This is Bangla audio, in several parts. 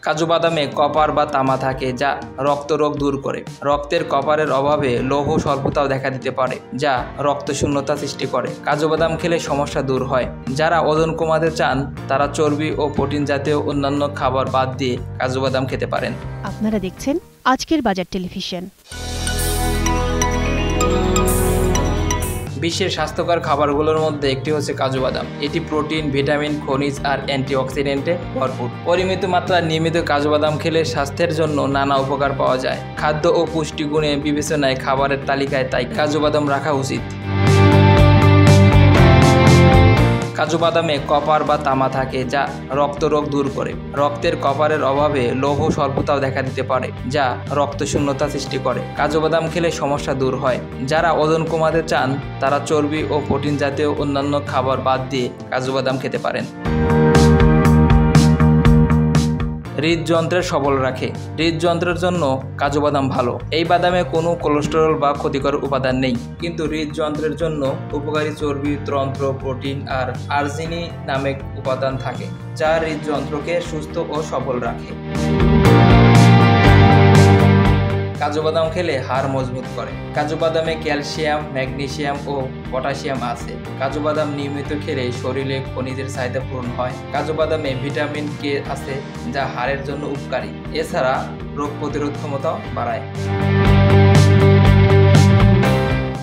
কাজু বাদামে কপার বা তামা থাকে যা রক্তরোগ দূর করে। রক্তের কপারের অভাবে লৌহ স্বল্পতাও দেখা দিতে পারে যা রক্তশূন্যতা সৃষ্টি করে। কাজু বাদাম খেলে সমস্যা দূর হয়। যারা ওজন কমাতে চান তারা চর্বি ও প্রোটিন জাতীয় অন্যান্য খাবার বাদ দিয়ে কাজু বাদাম খেতে পারেন। আপনারা দেখছেন আজকের বাজার টেলিভিশন। বিশ্বের স্বাস্থ্যকর খাবারগুলোর মধ্যে একটি হচ্ছে কাজু বাদাম। এটি প্রোটিন, ভিটামিন, খনিজ আর অ্যান্টিঅক্সিডেন্টে ভরপুর। পরিমিত মাত্রায় নিয়মিত কাজু বাদাম খেলে স্বাস্থ্যের জন্য নানা উপকার পাওয়া যায়। খাদ্য ও পুষ্টিগুণে বিবেচনায় খাবারের তালিকায় তাই কাজু বাদাম রাখা উচিত। কাজু বাদামে কপার বা তামা থাকে যা রক্তরোগ দূর করে। রক্তের কপারের অভাবে লৌহ স্বল্পতাও দেখা দিতে পারে যা রক্তশূন্যতা সৃষ্টি করে। কাজু বাদাম খেলে সমস্যা দূর হয়। যারা ওজন কমাতে চান তারা চর্বি ও প্রোটিন জাতীয় অন্যান্য খাবার বাদ দিয়ে কাজু বাদাম খেতে পারেন। হৃদযন্ত্রের সবল রাখে। হৃদযন্ত্রের জন্য কাজু বাদাম ভালো। এই বাদামে কোনো কোলেস্টেরল বা ক্ষতিকর উপাদান নেই, কিন্তু হৃদযন্ত্রের জন্য উপকারী চর্বি, তন্ত্র, প্রোটিন আর আর্জিনিন নামক উপাদান থাকে যা হৃদযন্ত্রকে সুস্থ ও সবল রাখে। কাজু বাদাম খেলে হাড় মজবুত করে। কাজু বাদামে ক্যালসিয়াম, ম্যাগনেসিয়াম ও পটাশিয়াম আছে। কাজু বাদাম নিয়মিত খেলে শরীরে খনিজের চাহিদা পূরণ হয়। কাজু বাদামে ভিটামিন কে আছে যা হাড়ের জন্য উপকারী। এছাড়া রোগ প্রতিরোধ ক্ষমতা বাড়ায়।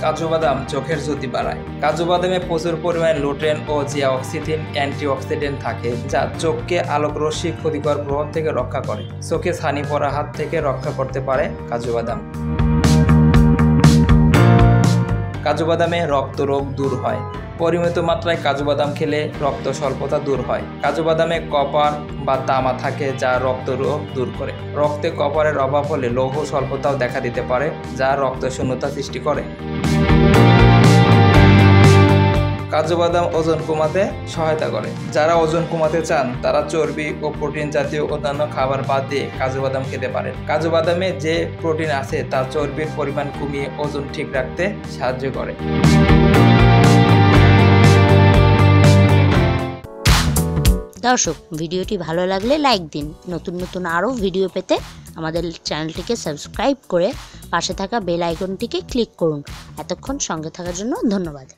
কাজু বাদাম চোখের জ্যোতি বাড়ায়। কাজু বাদামে প্রচুর পরিমাণে লুটেন ও জিয়াঅক্সিথিন অ্যান্টিঅক্সিডেন্ট থাকে যা চোখকে আলোকরশ্মির ক্ষতিকর প্রভাব থেকে রক্ষা করে। চোখে ছানি পড়া হাত থেকে রক্ষা করতে পারে কাজু বাদাম। কাজু বাদামে রক্তরোগ দূর হয়। পরিমিত মাত্রায় কাজু বাদাম খেলে রক্ত স্বল্পতা দূর হয়। কাজু বাদামে কপার বা তামা থাকে যা রক্তরোগ দূর করে। রক্তে কপারের অভাব হলে লৌহ স্বল্পতাও দেখা দিতে পারে যা রক্তশূন্যতা সৃষ্টি করে। কাজু বাদাম ওজন কমাতে সহায়তা করে। যারা ওজন কমাতে চান তারা চর্বি ও প্রোটিন জাতীয় অন্যান্য খাবার বাদ দিয়ে কাজু বাদাম খেতে পারেন। কাজু বাদামে যে প্রোটিন আছে তা চর্বির পরিমাণ কমিয়ে ওজন ঠিক রাখতে সাহায্য করে। দর্শক, ভিডিওটি ভালো লাগলে লাইক দিন। নতুন নতুন আরও ভিডিও পেতে আমাদের চ্যানেলটিকে সাবস্ক্রাইব করে পাশে থাকা বেল আইকনটিকে ক্লিক করুন। এতক্ষণ সঙ্গে থাকার জন্য ধন্যবাদ।